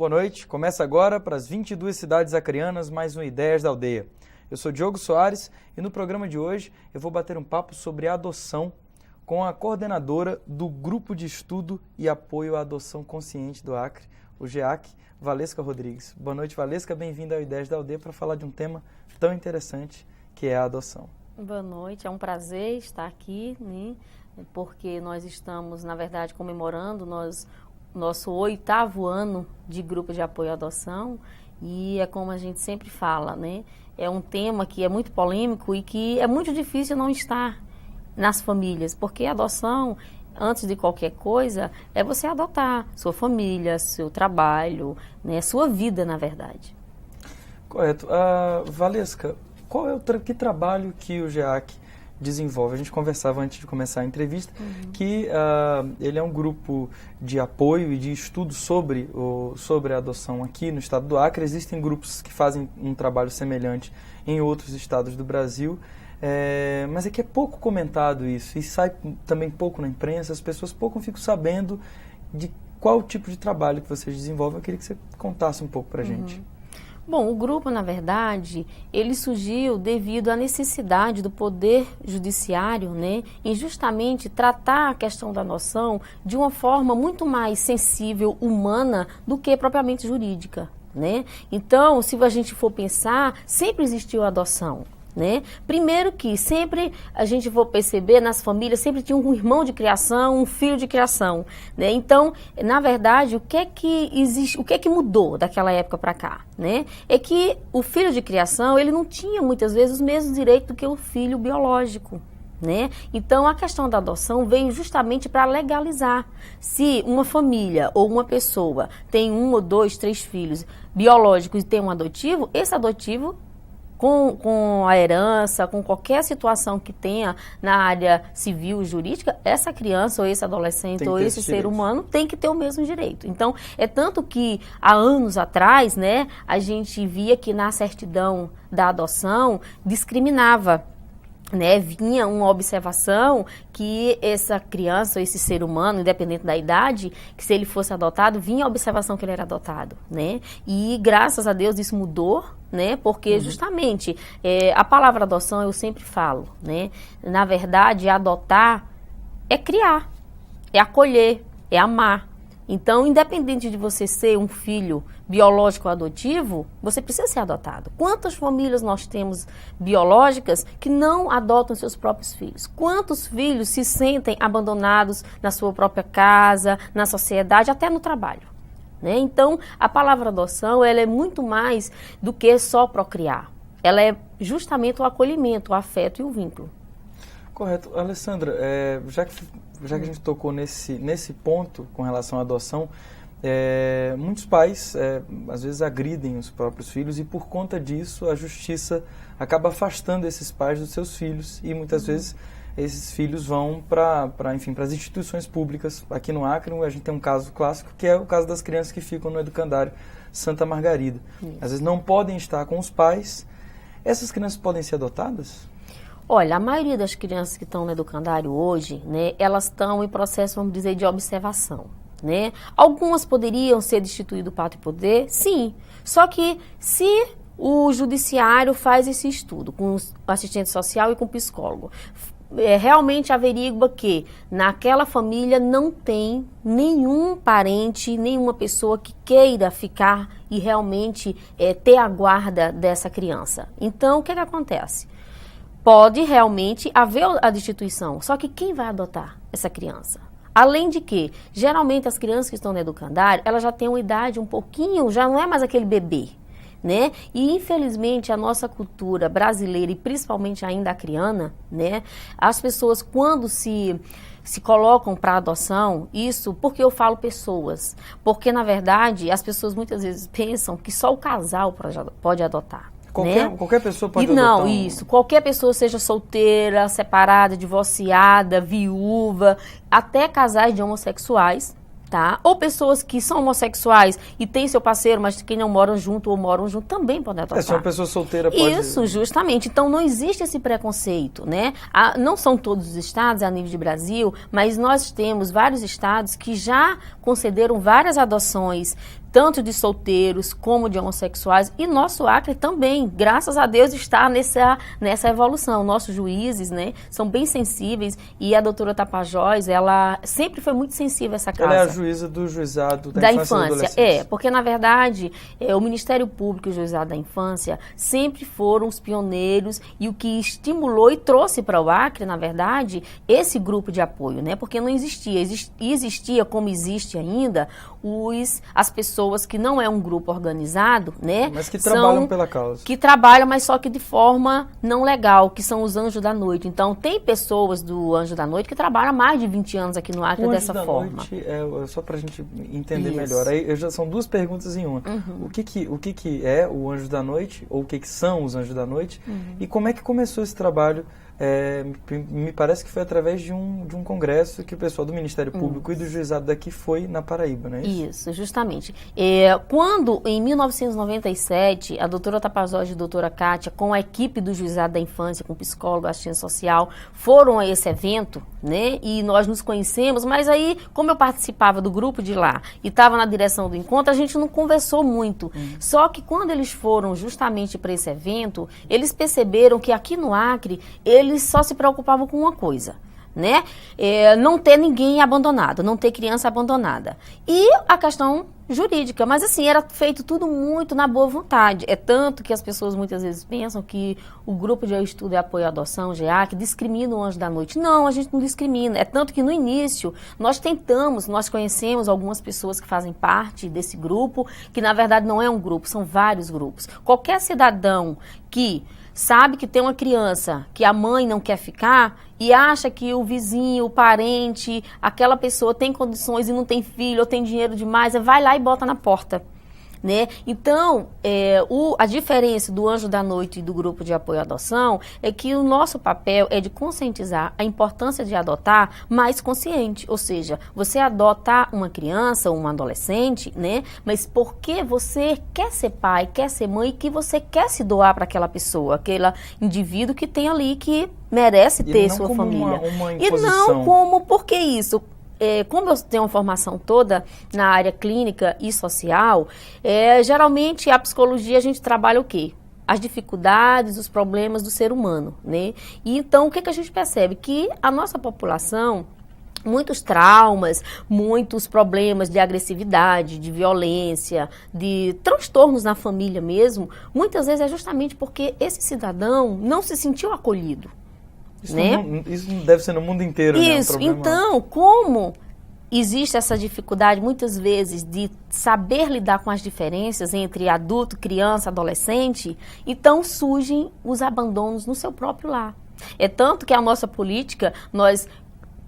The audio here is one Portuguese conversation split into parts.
Boa noite, começa agora para as 22 cidades acreanas, mais um Ideias da Aldeia. Eu sou Diogo Soares e no programa de hoje eu vou bater um papo sobre adoção com a coordenadora do Grupo de Estudo e Apoio à Adoção Consciente do Acre, o GEAC, Valesca Rodrigues. Boa noite, Valesca, bem-vinda ao Ideias da Aldeia para falar de um tema tão interessante que é a adoção. Boa noite, é um prazer estar aqui, né? Porque nós estamos, na verdade, comemorando nosso 8º ano de Grupo de Apoio à Adoção e é como a gente sempre fala, né? É um tema que é muito polêmico e que é muito difícil não estar nas famílias, porque a adoção, antes de qualquer coisa, é você adotar sua família, seu trabalho, né? Sua vida, na verdade. Correto. Valesca, qual é que trabalho que o GEAC desenvolve? A gente conversava antes de começar a entrevista que ele é um grupo de apoio e de estudo sobre a adoção aqui no estado do Acre. Existem grupos que fazem um trabalho semelhante em outros estados do Brasil, mas é que é pouco comentado isso e sai também pouco na imprensa, as pessoas pouco ficam sabendo de qual tipo de trabalho que vocês desenvolvem. Eu queria que você contasse um pouco para a gente. Bom, o grupo, na verdade, ele surgiu devido à necessidade do Poder Judiciário, né, em justamente tratar a questão da adoção de uma forma muito mais sensível, humana, do que propriamente jurídica, né? Então, se a gente for pensar, sempre existiu a adoção, né? Primeiro que sempre a gente for perceber nas famílias sempre tinha um irmão de criação, um filho de criação, né? Então, na verdade, o que é que mudou daquela época para cá, né? É que o filho de criação, ele não tinha muitas vezes os mesmos direitos do que o filho biológico, né? Então, a questão da adoção veio justamente para legalizar. Se uma família ou uma pessoa tem 1 ou 2, 3 filhos biológicos e tem um adotivo, esse adotivo com a herança, com qualquer situação que tenha na área civil e jurídica, essa criança ou esse adolescente ou esse ser humano tem que ter o mesmo direito. Então, é tanto que há anos atrás, né, a gente via que na certidão da adoção discriminava, né, vinha uma observação que essa criança ou esse ser humano, independente da idade, que se ele fosse adotado, vinha a observação que ele era adotado, né? E graças a Deus isso mudou, né? Porque justamente a palavra adoção eu sempre falo, né? Na verdade, adotar é criar, é acolher, é amar. Então, independente de você ser um filho biológico ou adotivo, você precisa ser adotado. Quantas famílias nós temos biológicas que não adotam seus próprios filhos? Quantos filhos se sentem abandonados na sua própria casa, na sociedade, até no trabalho, né? Então, a palavra adoção, ela é muito mais do que só procriar. Ela é justamente o acolhimento, o afeto e o vínculo. Correto. Alessandra, já que a gente tocou nesse ponto com relação à adoção, muitos pais às vezes agridem os próprios filhos e por conta disso a justiça acaba afastando esses pais dos seus filhos e muitas vezes esses filhos vão para as instituições públicas. Aqui no Acre a gente tem um caso clássico que é o caso das crianças que ficam no educandário Santa Margarida. Isso. Às vezes não podem estar com os pais. Essas crianças podem ser adotadas? Olha, a maioria das crianças que estão no educandário hoje, né, elas estão em processo, vamos dizer, de observação, né? Algumas poderiam ser destituídas do pátrio poder, sim. Só que se o judiciário faz esse estudo com o assistente social e com o psicólogo, realmente averigua que naquela família não tem nenhum parente, nenhuma pessoa que queira ficar e realmente ter a guarda dessa criança. Então, o que acontece? Pode realmente haver a destituição, só que quem vai adotar essa criança? Além de que, geralmente as crianças que estão no educandário, elas já têm uma idade um pouquinho, já não é mais aquele bebê, né? E infelizmente a nossa cultura brasileira e principalmente ainda acriana, né? As pessoas quando se colocam para adoção, isso porque eu falo pessoas, porque na verdade as pessoas muitas vezes pensam que só o casal pode adotar. Qualquer pessoa pode adotar? Não, isso. Qualquer pessoa, seja solteira, separada, divorciada, viúva, até casais de homossexuais, tá? Ou pessoas que são homossexuais e têm seu parceiro, mas que não moram junto ou moram junto, também podem adotar. Se uma pessoa solteira pode... Isso, justamente. Então, não existe esse preconceito, né? Não são todos os estados a nível de Brasil, mas nós temos vários estados que já concederam várias adoções, tanto de solteiros como de homossexuais, e nosso Acre também, graças a Deus, está nessa evolução. Nossos juízes, né, são bem sensíveis, e a doutora Tapajós, ela sempre foi muito sensível a essa causa. Ela é a juíza do juizado da infância e da adolescência. Porque na verdade, o Ministério Público e o juizado da infância sempre foram os pioneiros e o que estimulou e trouxe para o Acre, na verdade, esse grupo de apoio, né, porque não existia, existia como existe ainda, as pessoas que não é um grupo organizado, né? Mas que trabalham pela causa. Que trabalham, mas só que de forma não legal, que são os Anjos da Noite. Então, tem pessoas do Anjo da Noite que trabalham há mais de 20 anos aqui no Acre dessa forma. O Anjo da Noite, só para a gente entender melhor, aí já são duas perguntas em uma. O que é o Anjo da Noite, ou o que são os Anjos da Noite, e como é que começou esse trabalho? Me parece que foi através de um congresso que o pessoal do Ministério Público e do juizado daqui foi na Paraíba, não é isso? Isso, justamente. Quando, em 1997, a doutora Tapajós e a doutora Kátia, com a equipe do juizado da infância, com psicólogo, assistente social, foram a esse evento, né? E nós nos conhecemos, mas aí, como eu participava do grupo de lá e estava na direção do encontro, a gente não conversou muito. Só que quando eles foram justamente para esse evento, eles perceberam que aqui no Acre, eles só se preocupavam com uma coisa, né? Não ter ninguém abandonado, não ter criança abandonada. E a questão jurídica, mas assim, era feito tudo muito na boa vontade. É tanto que as pessoas muitas vezes pensam que o grupo de estudo e apoio à adoção, GEAC, discrimina o Anjo da Noite. Não, a gente não discrimina. É tanto que no início nós conhecemos algumas pessoas que fazem parte desse grupo, que na verdade não é um grupo, são vários grupos. Qualquer cidadão que sabe que tem uma criança que a mãe não quer ficar e acha que o vizinho, o parente, aquela pessoa tem condições e não tem filho ou tem dinheiro demais, vai lá e bota na porta, né? Então, a diferença do Anjo da Noite e do grupo de apoio à adoção é que o nosso papel é de conscientizar a importância de adotar mais consciente, ou seja, você adotar uma criança ou um adolescente, né? Mas porque você quer ser pai, quer ser mãe, que você quer se doar para aquela pessoa, aquele indivíduo que tem ali, que merece ter sua família. Uma e não como, por que isso? Como eu tenho uma formação toda na área clínica e social, geralmente a psicologia a gente trabalha o quê? As dificuldades, os problemas do ser humano, né? E então o que a gente percebe? Que a nossa população, muitos traumas, muitos problemas de agressividade, de violência, de transtornos na família mesmo, muitas vezes é justamente porque esse cidadão não se sentiu acolhido. Isso deve ser no mundo inteiro, isso, né? Então, como existe essa dificuldade, muitas vezes, de saber lidar com as diferenças entre adulto, criança, adolescente, então surgem os abandonos no seu próprio lar. É tanto que a nossa política,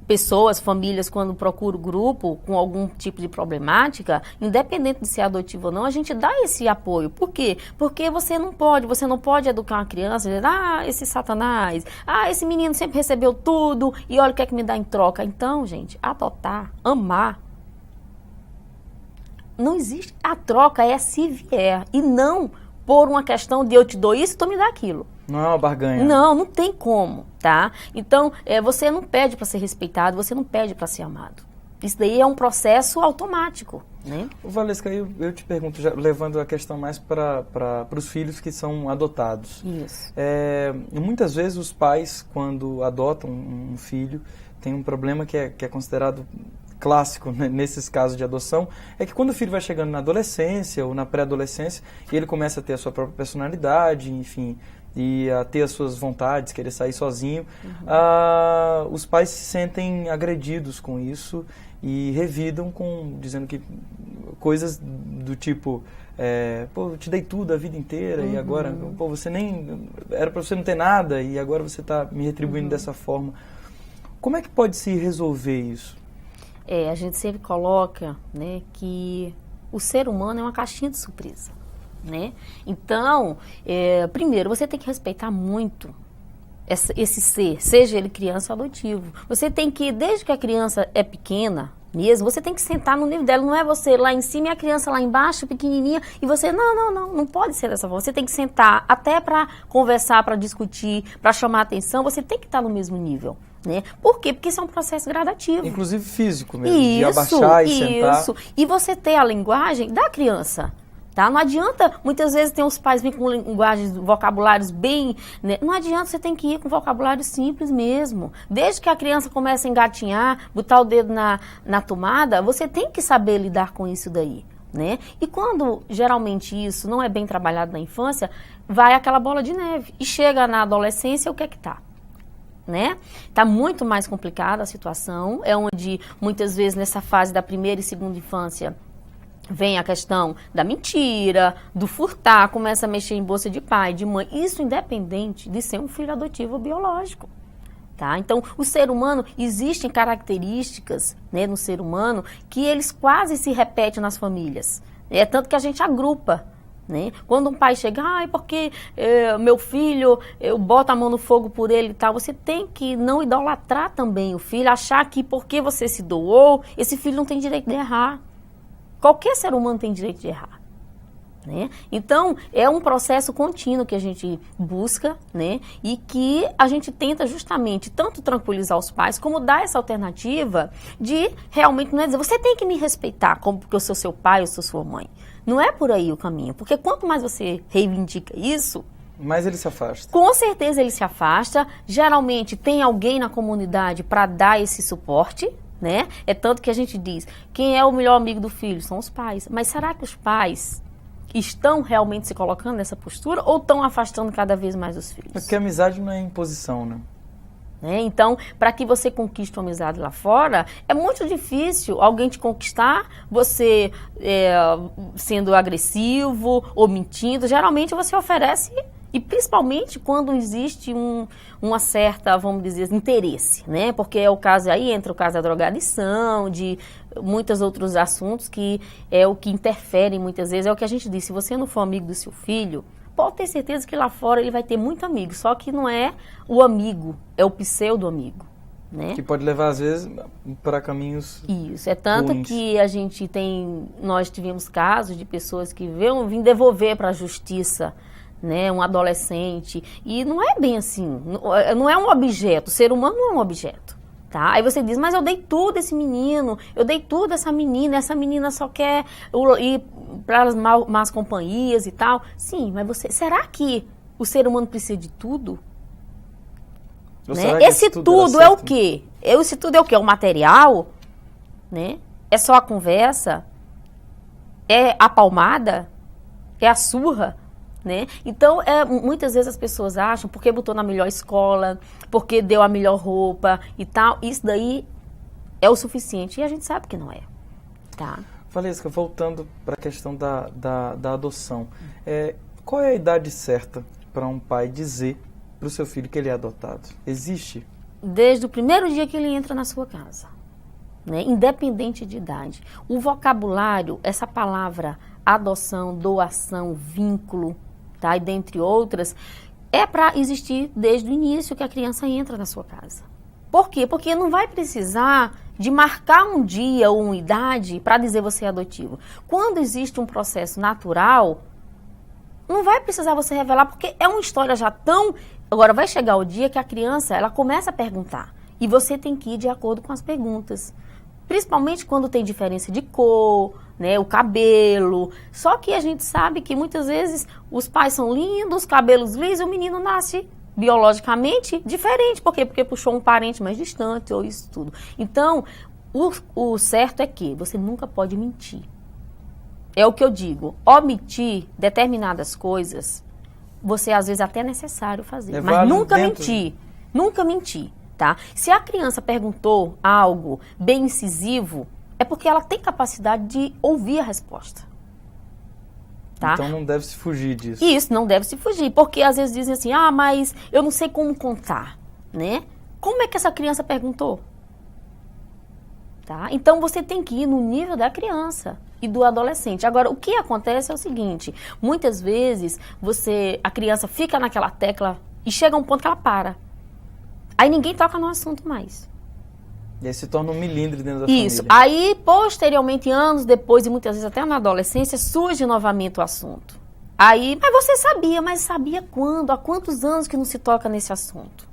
pessoas, famílias, quando procuram o grupo com algum tipo de problemática, independente de ser adotivo ou não, a gente dá esse apoio. Por quê? Porque você não pode educar uma criança, dizer, esse satanás, esse menino sempre recebeu tudo e olha o que é que me dá em troca. Então, gente, adotar, amar, não existe. A troca é se vier e não por uma questão de eu te dou isso, tu me dá aquilo. Não é uma barganha. Não tem como, tá? Então, você não pede para ser respeitado, você não pede para ser amado. Isso daí é um processo automático, né? Valesca, eu te pergunto, já levando a questão mais para os filhos que são adotados. Isso. Muitas vezes os pais, quando adotam um filho, tem um problema que é considerado clássico, né, nesses casos de adoção, é que quando o filho vai chegando na adolescência ou na pré-adolescência, ele começa a ter a sua própria personalidade, enfim, e a ter as suas vontades, querer sair sozinho, os pais se sentem agredidos com isso e revidam dizendo que coisas do tipo, eu te dei tudo a vida inteira e agora, você nem, era para você não ter nada e agora você está me retribuindo dessa forma. Como é que pode se resolver isso? A gente sempre coloca, né, que o ser humano é uma caixinha de surpresa, né? Então, primeiro, você tem que respeitar muito esse ser, seja ele criança ou adotivo. Você tem que, desde que a criança é pequena, mesmo, você tem que sentar no nível dela, não é você lá em cima e a criança lá embaixo, pequenininha, e você, não pode ser dessa forma, você tem que sentar até para conversar, para discutir, para chamar atenção, você tem que estar no mesmo nível, né? Por quê? Porque isso é um processo gradativo. Inclusive físico mesmo, de abaixar e sentar. Isso, e você ter a linguagem da criança. Tá? Não adianta, muitas vezes tem os pais vêm com linguagens, vocabulários bem... Né? Não adianta, você tem que ir com vocabulário simples mesmo. Desde que a criança comece a engatinhar, botar o dedo na tomada, você tem que saber lidar com isso daí. Né? E quando, geralmente, isso não é bem trabalhado na infância, vai aquela bola de neve. E chega na adolescência, o que é que tá? Né? Tá muito mais complicada a situação. É onde, muitas vezes, nessa fase da primeira e segunda infância... Vem a questão da mentira, do furtar, começa a mexer em bolsa de pai, de mãe. Isso independente de ser um filho adotivo ou biológico. Tá? Então, o ser humano, existem características, né, no ser humano que eles quase se repetem nas famílias. É tanto que a gente agrupa. Né? Quando um pai chega, porque meu filho, eu boto a mão no fogo por ele e tal, você tem que não idolatrar também o filho, achar que porque você se doou, esse filho não tem direito de errar. Qualquer ser humano tem direito de errar. Né? Então, é um processo contínuo que a gente busca, né? E que a gente tenta justamente tanto tranquilizar os pais, como dar essa alternativa de realmente não é dizer, você tem que me respeitar, como porque eu sou seu pai, eu sou sua mãe. Não é por aí o caminho, porque quanto mais você reivindica isso, mais ele se afasta. Com certeza ele se afasta. Geralmente tem alguém na comunidade para dar esse suporte, né? É tanto que a gente diz, quem é o melhor amigo do filho? São os pais. Mas será que os pais estão realmente se colocando nessa postura ou estão afastando cada vez mais os filhos? Porque a amizade não é imposição, né? Então, para que você conquiste uma amizade lá fora, é muito difícil alguém te conquistar, você sendo agressivo ou mentindo. Geralmente você oferece, e principalmente quando existe uma certa, vamos dizer, interesse, né? Porque é o caso, aí entra o caso da drogadição, de muitos outros assuntos que é o que interfere muitas vezes. É o que a gente diz, se você não for amigo do seu filho, pode ter certeza que lá fora ele vai ter muito amigo, só que não é o amigo, é o pseudo-amigo, né? Que pode levar, às vezes, para caminhos Isso, é tanto ruins. Que a gente nós tivemos casos de pessoas que vêm devolver para a justiça, né, um adolescente, e não é bem assim, não é um objeto, o ser humano não é um objeto. Tá? Aí você diz, mas eu dei tudo a esse menino, eu dei tudo a essa menina só quer ir para as más companhias e tal. Sim, mas será que o ser humano precisa de tudo? Né? Esse tudo é o quê? Esse tudo é o quê? É o material? Né? É só a conversa? É a palmada? É a surra? Né? Então, muitas vezes as pessoas acham, porque botou na melhor escola, porque deu a melhor roupa e tal, isso daí é o suficiente. E a gente sabe que não é. Tá? Valesca, voltando para a questão da adoção, qual é a idade certa para um pai dizer para o seu filho que ele é adotado? Existe? Desde o primeiro dia que ele entra na sua casa, né? Independente de idade. O vocabulário, essa palavra adoção, doação, vínculo, tá? E dentre outras, é para existir desde o início que a criança entra na sua casa. Por quê? Porque não vai precisar de marcar um dia ou uma idade para dizer você é adotivo. Quando existe um processo natural, não vai precisar você revelar, porque é uma história já tão... Agora, vai chegar o dia que a criança, ela começa a perguntar. E você tem que ir de acordo com as perguntas. Principalmente quando tem diferença de cor, né, o cabelo. Só que a gente sabe que muitas vezes os pais são lindos, cabelos lisos, e o menino nasce biologicamente diferente. Por quê? Porque puxou um parente mais distante ou isso tudo. Então, o certo é que você nunca pode mentir. É o que eu digo. Omitir determinadas coisas, você às vezes até é necessário fazer. Mas nunca mentir. Nunca mentir. Tá? Se a criança perguntou algo bem incisivo, é porque ela tem capacidade de ouvir a resposta. Tá? Então não deve se fugir disso. Isso, não deve se fugir, porque às vezes dizem assim, mas eu não sei como contar, né? Como é que essa criança perguntou? Tá? Então você tem que ir no nível da criança e do adolescente. Agora, o que acontece é o seguinte, muitas vezes a criança fica naquela tecla e chega a um ponto que ela para. Aí ninguém toca no assunto mais. E aí se torna um milindre dentro da Isso. família. Aí, posteriormente, anos depois, e muitas vezes até na adolescência, surge novamente o assunto. Aí, mas você sabia, mas sabia quando? Há quantos anos que não se toca nesse assunto?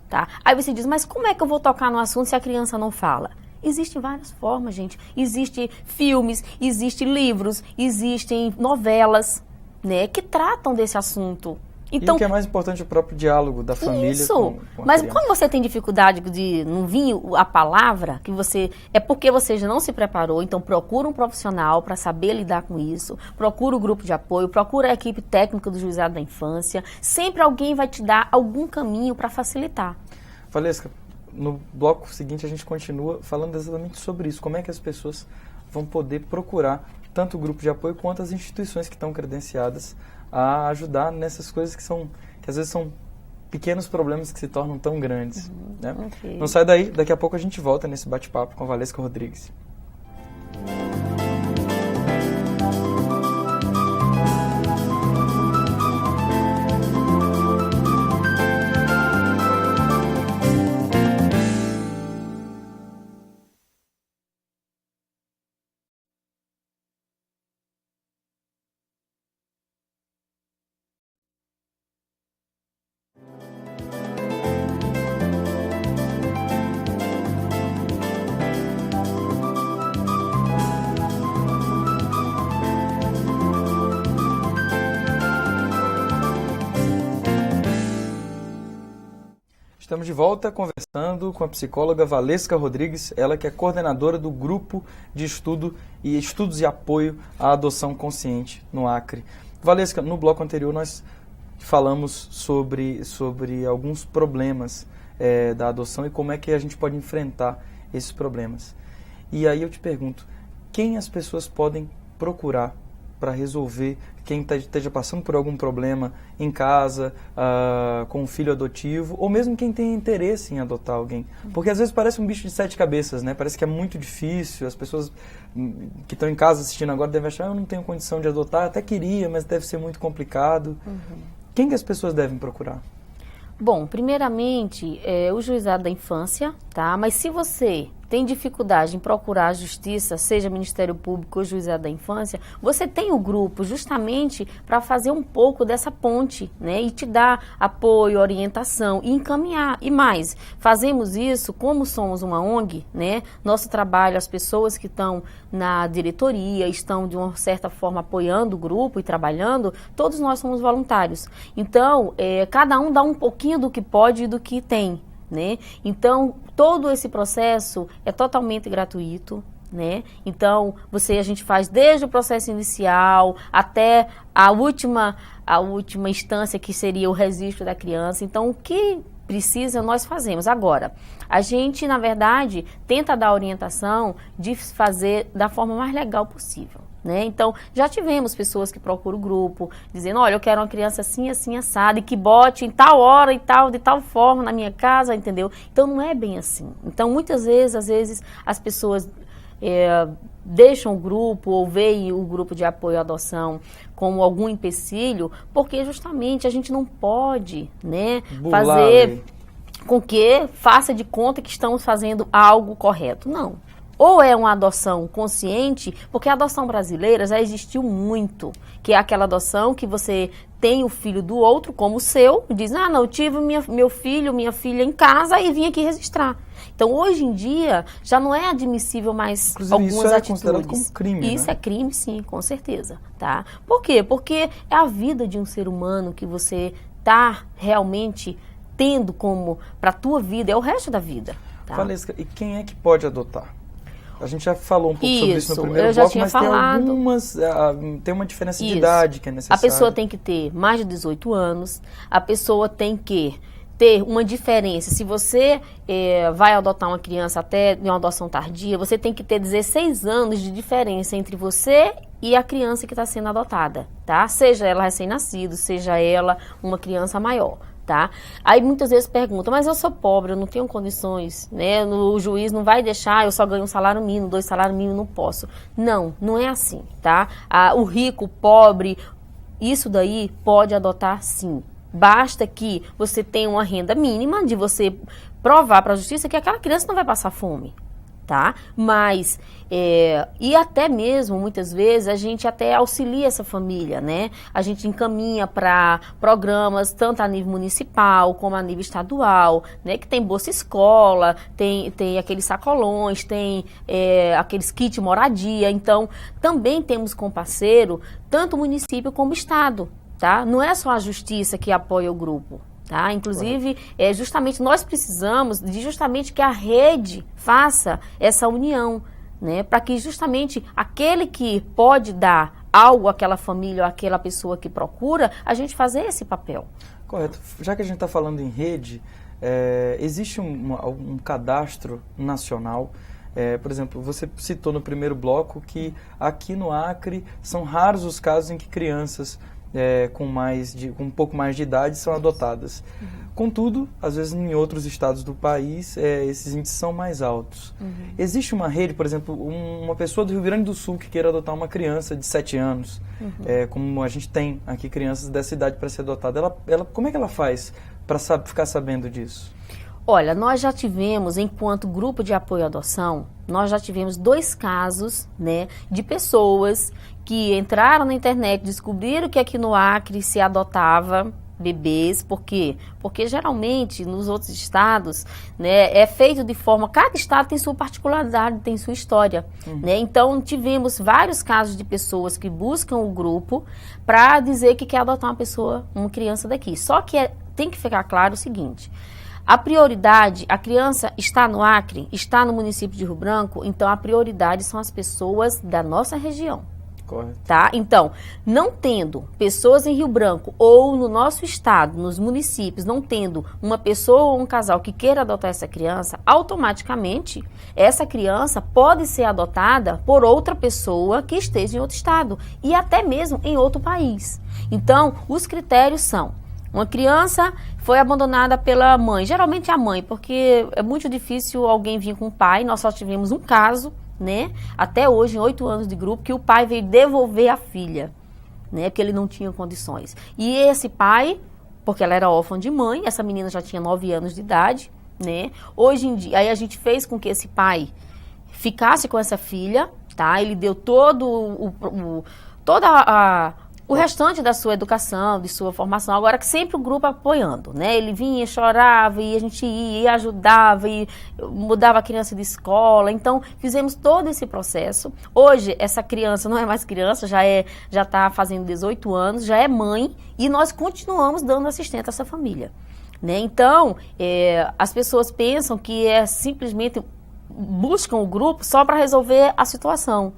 Tá? Aí você diz, mas como é que eu vou tocar no assunto se a criança não fala? Existem várias formas, gente. Existem filmes, existem livros, existem novelas, né, que tratam desse assunto. Então, e o que é mais importante é o próprio diálogo da família isso. com a Mas criança. quando você tem dificuldade de não vir a palavra, que você é porque você já não se preparou, então procura um profissional para saber lidar com isso, procura o grupo de apoio, procura a equipe técnica do Juizado da Infância, sempre alguém vai te dar algum caminho para facilitar. Valesca, no bloco seguinte a gente continua falando exatamente sobre isso, como é que as pessoas vão poder procurar tanto o grupo de apoio quanto as instituições que estão credenciadas a ajudar nessas coisas que às vezes são pequenos problemas que se tornam tão grandes. Né? Okay. Não sai daí, daqui a pouco a gente volta nesse bate-papo com a Valesca Rodrigues. Estamos de volta conversando com a psicóloga Valesca Rodrigues, ela que é coordenadora do grupo de estudos e apoio à adoção consciente no Acre. Valesca, no bloco anterior nós falamos sobre alguns problemas da adoção e como é que a gente pode enfrentar esses problemas. E aí eu te pergunto, quem as pessoas podem procurar para resolver, quem esteja passando por algum problema em casa, com um filho adotivo, ou mesmo quem tem interesse em adotar alguém. Porque às vezes parece um bicho de 7 cabeças, né? Parece que é muito difícil, as pessoas que estão em casa assistindo agora devem achar, eu não tenho condição de adotar, até queria, mas deve ser muito complicado. Quem que as pessoas devem procurar? Bom, primeiramente, o Juizado da Infância, tá? Mas se você tem dificuldade em procurar a justiça, seja Ministério Público ou Juizado da Infância, você tem o grupo justamente para fazer um pouco dessa ponte, né? E te dar apoio, orientação e encaminhar. E mais, fazemos isso como somos uma ONG, né? Nosso trabalho, as pessoas que estão na diretoria, estão de uma certa forma apoiando o grupo e trabalhando, todos nós somos voluntários. Então, cada um dá um pouquinho do que pode e do que tem. Né? Então, todo esse processo é totalmente gratuito, né? Então, a gente faz desde o processo inicial até a última instância, que seria o registro da criança. Então, o que precisa, nós fazemos. Agora, a gente, na verdade, tenta dar orientação de fazer da forma mais legal possível. Né? Então, já tivemos pessoas que procuram o grupo, dizendo, olha, eu quero uma criança assim, assim, assada, e que bote em tal hora e tal, de tal forma na minha casa, entendeu? Então, não é bem assim. Então, muitas vezes, às vezes, as pessoas deixam o grupo ou veem o grupo de apoio à adoção como algum empecilho, porque justamente a gente não pode, né, fazer com que faça de conta que estamos fazendo algo correto. Não. Ou é uma adoção consciente, porque a adoção brasileira já existiu muito, que é aquela adoção que você tem o filho do outro como o seu, diz, não, eu tive meu filho, minha filha em casa e vim aqui registrar. Então, hoje em dia, já não é admissível mais inclusive, algumas isso é atitudes. considerado como crime, Isso né? é crime, sim, com certeza. Tá? Por quê? Porque é a vida de um ser humano que você está realmente tendo como para a tua vida, é o resto da vida. Tá? Valesca, e quem é que pode adotar? A gente já falou um pouco sobre isso no primeiro eu já bloco, tinha mas falado. tem algumas, tem uma diferença de idade que é necessária. A pessoa tem que ter mais de 18 anos, a pessoa tem que ter uma diferença. Se você vai adotar uma criança até de uma adoção tardia, você tem que ter 16 anos de diferença entre você e a criança que está sendo adotada, tá? Seja ela recém-nascido, seja ela uma criança maior. Tá? Aí muitas vezes perguntam, mas eu sou pobre, eu não tenho condições, né? O juiz não vai deixar, eu só ganho um salário mínimo, 2 salários mínimos, não posso. Não, não é assim, tá? O rico, o pobre, isso daí pode adotar sim, Basta que você tenha uma renda mínima de você provar para a justiça que aquela criança não vai passar fome, tá? Mas, e até mesmo, muitas vezes, a gente até auxilia essa família, né? A gente encaminha para programas, tanto a nível municipal como a nível estadual, né? Que tem Bolsa Escola, tem aqueles sacolões, tem aqueles kit moradia. Então, também temos como parceiro, tanto o município como o estado, tá? Não é só a justiça que apoia o grupo. Tá? Inclusive, justamente nós precisamos de justamente que a rede faça essa união, né? Para que justamente aquele que pode dar algo àquela família ou àquela pessoa que procura, a gente fazer esse papel. Correto. Já que a gente está falando em rede, existe um cadastro nacional. Por exemplo, você citou no primeiro bloco que aqui no Acre são raros os casos em que crianças com um pouco mais de idade são adotadas. Uhum. Contudo, às vezes em outros estados do país, esses índices são mais altos. Uhum. Existe uma rede, por exemplo, uma pessoa do Rio Grande do Sul que queira adotar uma criança de 7 anos, como a gente tem aqui crianças dessa idade para ser adotada, como é que ela faz para ficar sabendo disso? Olha, nós já tivemos, enquanto grupo de apoio à adoção, nós já tivemos 2 casos, né, de pessoas que entraram na internet, descobriram que aqui no Acre se adotava bebês. Por quê? Porque geralmente nos outros estados, né, é feito de forma, cada estado tem sua particularidade, tem sua história, né? Então tivemos vários casos de pessoas que buscam o grupo para dizer que quer adotar uma criança daqui. Só que tem que ficar claro o seguinte: a prioridade, a criança está no Acre, está no município de Rio Branco, então a prioridade são as pessoas da nossa região. Correto. Tá? Então, não tendo pessoas em Rio Branco ou no nosso estado, nos municípios, não tendo uma pessoa ou um casal que queira adotar essa criança, automaticamente essa criança pode ser adotada por outra pessoa que esteja em outro estado e até mesmo em outro país. Então, os critérios são: uma criança foi abandonada pela mãe, geralmente a mãe, porque é muito difícil alguém vir com o pai. Nós só tivemos um caso, né, até hoje, em 8 anos de grupo, que o pai veio devolver a filha, né, porque ele não tinha condições. E esse pai, porque ela era órfã de mãe, essa menina já tinha 9 anos de idade, né, hoje em dia, aí a gente fez com que esse pai ficasse com essa filha, tá, ele deu o restante da sua educação, de sua formação, agora que sempre o grupo apoiando, né? Ele vinha, chorava, e a gente ia, e ajudava, e mudava a criança de escola. Então, fizemos todo esse processo. Hoje, essa criança não é mais criança, já está fazendo 18 anos, já é mãe, e nós continuamos dando assistência a essa família, né? Então, as pessoas pensam que simplesmente buscam o grupo só para resolver a situação.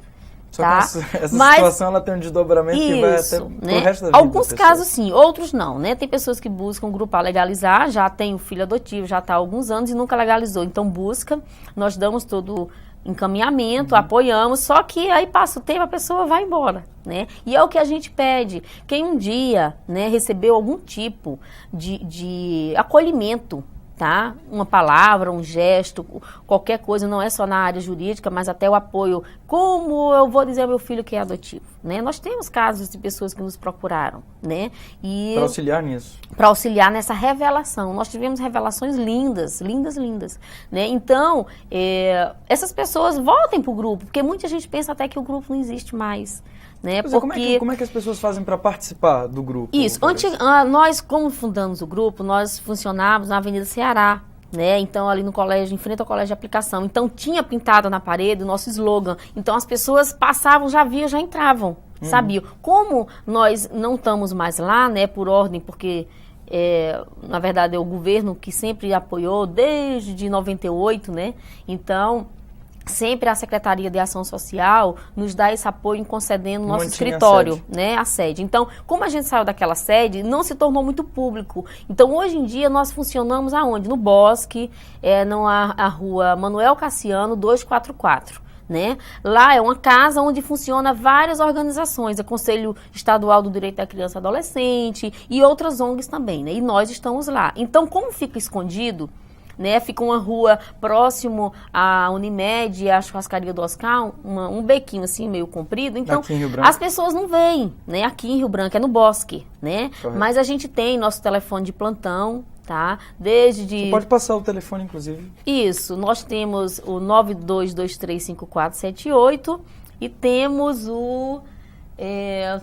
Só que essa situação ela tem um desdobramento que vai até pro resto da vida. Alguns casos sim, outros não, né? Tem pessoas que buscam grupar legalizar, já tem o filho adotivo, já está há alguns anos e nunca legalizou. Então busca, nós damos todo encaminhamento, apoiamos, só que aí passa o tempo, a pessoa vai embora, né? E é o que a gente pede. Quem um dia, né, recebeu algum tipo de acolhimento, tá? Uma palavra, um gesto, qualquer coisa, não é só na área jurídica, mas até o apoio. Como eu vou dizer ao meu filho que é adotivo, né? Nós temos casos de pessoas que nos procuraram, né? Para auxiliar nisso. Para auxiliar nessa revelação. Nós tivemos revelações lindas, lindas, lindas, né? Então, essas pessoas voltem para o grupo, porque muita gente pensa até que o grupo não existe mais. Né? Porque... Como é que as pessoas fazem para participar do grupo? Isso, nós, como fundamos o grupo, nós funcionávamos na Avenida Ceará, né? Então ali no colégio, em frente ao colégio de aplicação, então tinha pintado na parede o nosso slogan, então as pessoas passavam, já viam, já entravam, sabiam. Como nós não estamos mais lá, né, por ordem, porque na verdade é o governo que sempre apoiou desde 98, né? Então sempre a Secretaria de Ação Social nos dá esse apoio concedendo nosso escritório, né, a sede. Então, como a gente saiu daquela sede, não se tornou muito público. Então, hoje em dia, nós funcionamos aonde? No Bosque, na rua Manuel Cassiano, 244. Né? Lá é uma casa onde funciona várias organizações, o Conselho Estadual do Direito da Criança e Adolescente e outras ONGs também, né? E nós estamos lá. Então, como fica escondido, né? Fica uma rua próximo à Unimed, à churrascaria do Oscar, um bequinho assim, meio comprido. Então, aqui em Rio Branco. As pessoas não veem, né? Aqui em Rio Branco, é no Bosque, né? Correto. Mas a gente tem nosso telefone de plantão, tá? Desde... Você pode passar o telefone, inclusive. Isso, nós temos o 92235478 e temos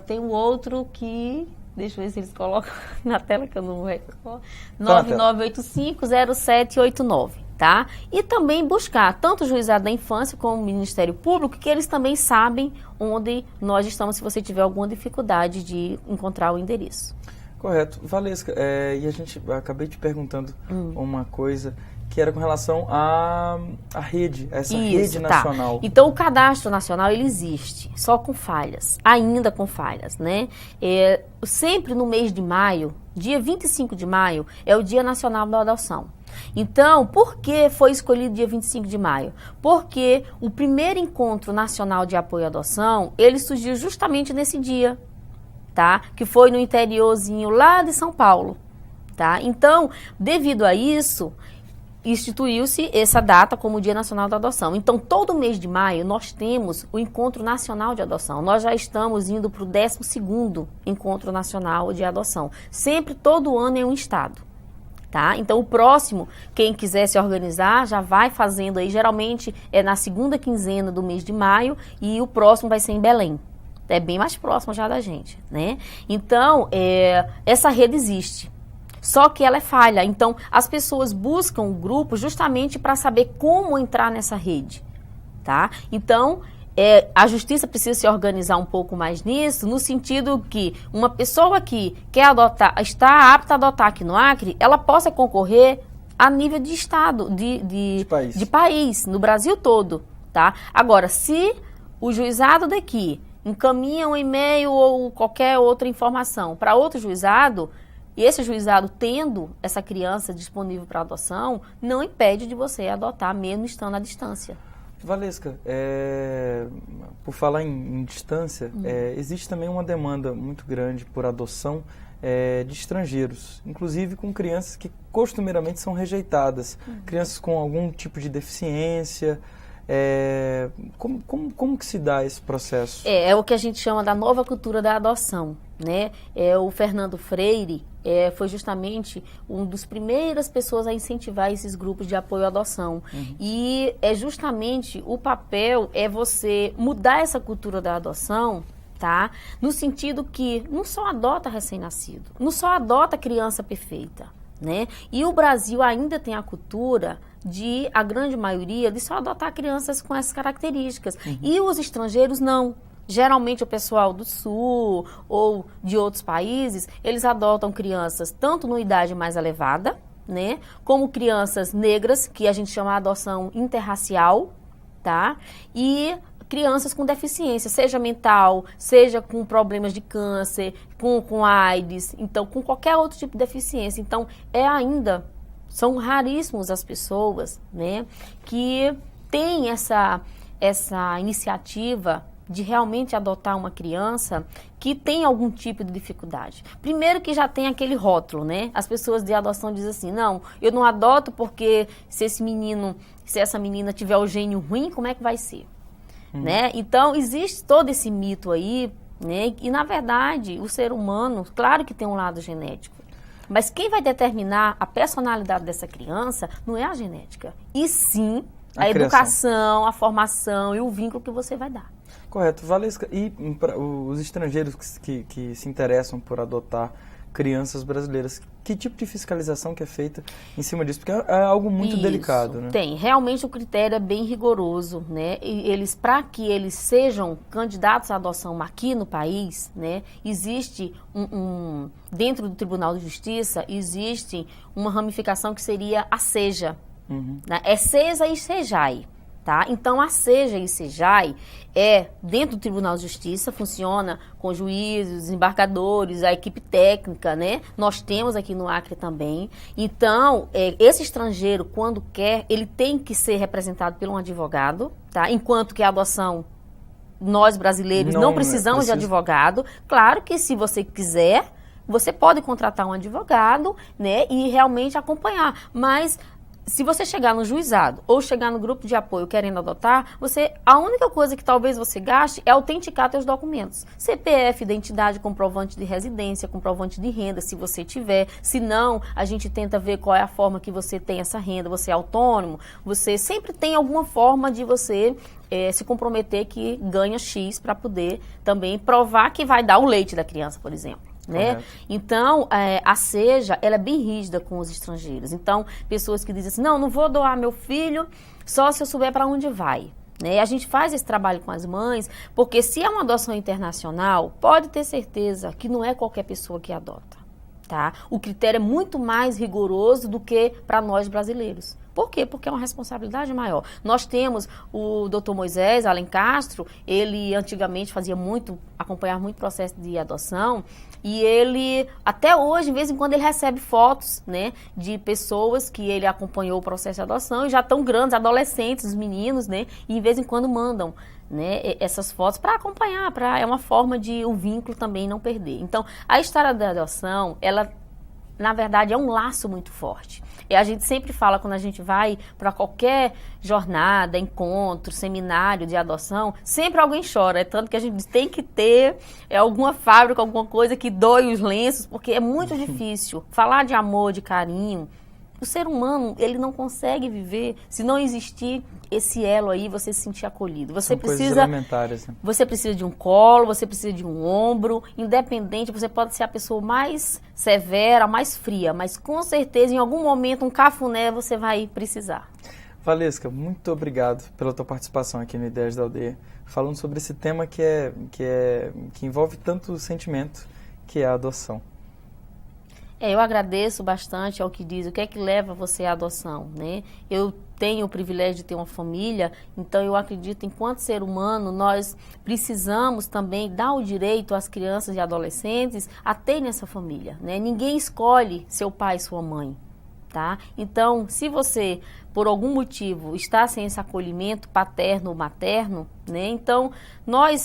tem o outro que... Deixa eu ver se eles colocam na tela que eu não recordo. 99850789, tá? E também buscar tanto o Juizado da Infância como o Ministério Público, que eles também sabem onde nós estamos, se você tiver alguma dificuldade de encontrar o endereço. Correto. Valesca, e a gente, acabei te perguntando uma coisa que era com relação à rede, essa rede nacional. Tá. Então, o cadastro nacional, ele existe, só com falhas, ainda com falhas, né? Sempre no mês de maio, dia 25 de maio, é o Dia Nacional da Adoção. Então, por que foi escolhido dia 25 de maio? Porque o primeiro encontro nacional de apoio à adoção, ele surgiu justamente nesse dia, tá? Que foi no interiorzinho lá de São Paulo, tá? Então, devido a isso, instituiu-se essa data como Dia Nacional da Adoção. Então, todo mês de maio, nós temos o Encontro Nacional de Adoção. Nós já estamos indo para o 12º Encontro Nacional de Adoção. Sempre, todo ano, em um estado. Tá? Então, o próximo, quem quiser se organizar, já vai fazendo aí. Geralmente, é na segunda quinzena do mês de maio e o próximo vai ser em Belém. É bem mais próximo já da gente, né? Então, essa rede existe. Só que ela é falha. Então, as pessoas buscam o grupo justamente para saber como entrar nessa rede, tá? Então, a justiça precisa se organizar um pouco mais nisso, no sentido que uma pessoa que quer adotar, está apta a adotar aqui no Acre, ela possa concorrer a nível de estado, de país, no Brasil todo, tá? Agora, se o juizado daqui encaminha um e-mail ou qualquer outra informação para outro juizado, e esse juizado tendo essa criança disponível para adoção, não impede de você adotar, mesmo estando à distância. Valesca, por falar em distância, existe também uma demanda muito grande por adoção de estrangeiros, inclusive com crianças que costumeiramente são rejeitadas, crianças com algum tipo de deficiência. Como que se dá esse processo? É o que a gente chama da nova cultura da adoção, né? O Fernando Freire foi justamente uma das primeiras pessoas a incentivar esses grupos de apoio à adoção. E justamente o papel você mudar essa cultura da adoção, tá? No sentido que não só adota recém-nascido, não só adota criança perfeita, né? E o Brasil ainda tem a cultura de, a grande maioria, de só adotar crianças com essas características. E os estrangeiros não. Geralmente o pessoal do Sul ou de outros países, eles adotam crianças tanto numa idade mais elevada, né? Como crianças negras, que a gente chama de adoção interracial, tá? E crianças com deficiência, seja mental, seja com problemas de câncer, com AIDS, então com qualquer outro tipo de deficiência. Então, são raríssimos as pessoas, né, que têm essa iniciativa de realmente adotar uma criança que tem algum tipo de dificuldade. Primeiro que já tem aquele rótulo, né? As pessoas de adoção dizem assim, não, eu não adoto porque se essa menina tiver o gênio ruim, como é que vai ser? Né? Então, existe todo esse mito aí, né? E, na verdade, o ser humano, claro que tem um lado genético, mas quem vai determinar a personalidade dessa criança não é a genética, e sim a educação, a formação e o vínculo que você vai dar. Correto. Valesca, e para os estrangeiros que se interessam por adotar crianças brasileiras, que tipo de fiscalização que é feita em cima disso? Porque é algo muito delicado, né? Tem. Realmente o critério é bem rigoroso, né? E para que eles sejam candidatos à adoção aqui no país, né? Existe dentro do Tribunal de Justiça, existe uma ramificação que seria a SEJA. Né? É SEJA e SEJAI. Tá? Então, a SEJA e SEJAI dentro do Tribunal de Justiça, funciona com juízes, desembargadores, a equipe técnica, né? Nós temos aqui no Acre também. Então, esse estrangeiro, quando quer, ele tem que ser representado por um advogado, tá? Enquanto que a adoção, nós brasileiros não precisamos de advogado. Claro que se você quiser, você pode contratar um advogado, né? E realmente acompanhar, mas se você chegar no juizado ou chegar no grupo de apoio querendo adotar, a única coisa que talvez você gaste é autenticar seus documentos. CPF, identidade, comprovante de residência, comprovante de renda, se você tiver. Se não, a gente tenta ver qual é a forma que você tem essa renda. Você é autônomo, você sempre tem alguma forma de você se comprometer que ganha X para poder também provar que vai dar o leite da criança, por exemplo. Né? Então, a SEJA, ela é bem rígida com os estrangeiros. Então, pessoas que dizem assim, não vou doar meu filho só se eu souber para onde vai. Né? A gente faz esse trabalho com as mães, porque se é uma adoção internacional, pode ter certeza que não é qualquer pessoa que adota. Tá? O critério é muito mais rigoroso do que para nós brasileiros. Por quê? Porque é uma responsabilidade maior. Nós temos o Dr. Moisés Alencastro, ele antigamente acompanhava muito processo de adoção, e ele, até hoje, de vez em quando, ele recebe fotos, né, de pessoas que ele acompanhou o processo de adoção e já estão grandes, adolescentes, os meninos, né, e de vez em quando mandam, né, essas fotos para acompanhar, é uma forma de o vínculo também não perder. Então, a história da adoção, ela, na verdade, é um laço muito forte. E a gente sempre fala, quando a gente vai para qualquer jornada, encontro, seminário de adoção, sempre alguém chora. É tanto que a gente tem que ter alguma fábrica, alguma coisa que doe os lenços, porque é muito difícil falar de amor, de carinho. O ser humano, ele não consegue viver se não existir esse elo aí, você se sentir acolhido. Você coisas elementares, né? Você precisa de um colo, você precisa de um ombro, independente, você pode ser a pessoa mais severa, mais fria, mas com certeza, em algum momento, um cafuné você vai precisar. Valesca, muito obrigado pela tua participação aqui no Ideias da Aldeia, falando sobre esse tema que envolve tanto sentimento, que é a adoção. Eu agradeço bastante ao que diz, o que é que leva você à adoção, né? Eu tenho o privilégio de ter uma família, então eu acredito, enquanto ser humano, nós precisamos também dar o direito às crianças e adolescentes a terem essa família, né? Ninguém escolhe seu pai e sua mãe. Tá? Então, se você, por algum motivo, está sem esse acolhimento paterno ou materno, né? Então,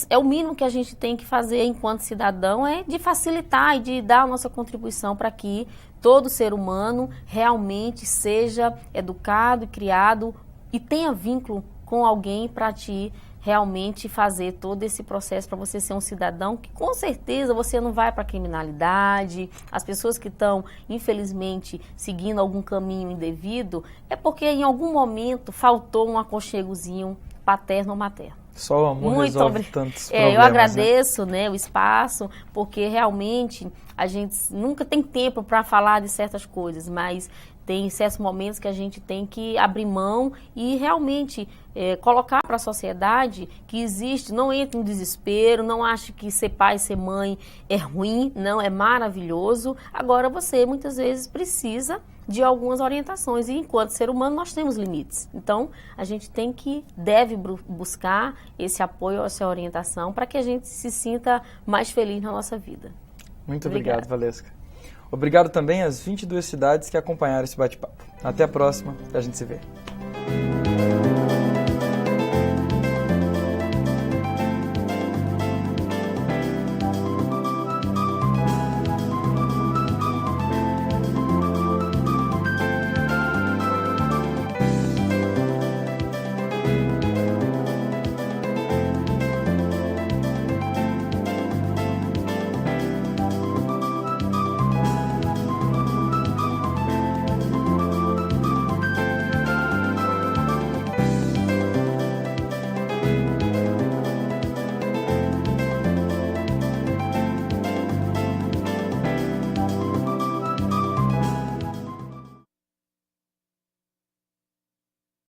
é o mínimo que a gente tem que fazer enquanto cidadão é de facilitar e de dar a nossa contribuição para que todo ser humano realmente seja educado, criado e tenha vínculo com alguém para te realmente fazer todo esse processo para você ser um cidadão que com certeza você não vai para a criminalidade. As pessoas que estão, infelizmente, seguindo algum caminho indevido, é porque em algum momento faltou um aconchegozinho paterno ou materno. Só o amor resolve tantos problemas. Eu agradeço, né, o espaço, porque realmente a gente nunca tem tempo para falar de certas coisas, mas tem certos momentos que a gente tem que abrir mão e realmente colocar para a sociedade que existe, não entre em desespero, não ache que ser pai e ser mãe é ruim, não, é maravilhoso. Agora você muitas vezes precisa de algumas orientações e enquanto ser humano nós temos limites. Então a gente deve buscar esse apoio, essa orientação para que a gente se sinta mais feliz na nossa vida. Muito obrigado, Valesca. Obrigado também às 22 cidades que acompanharam esse bate-papo. Até a próxima, a gente se vê.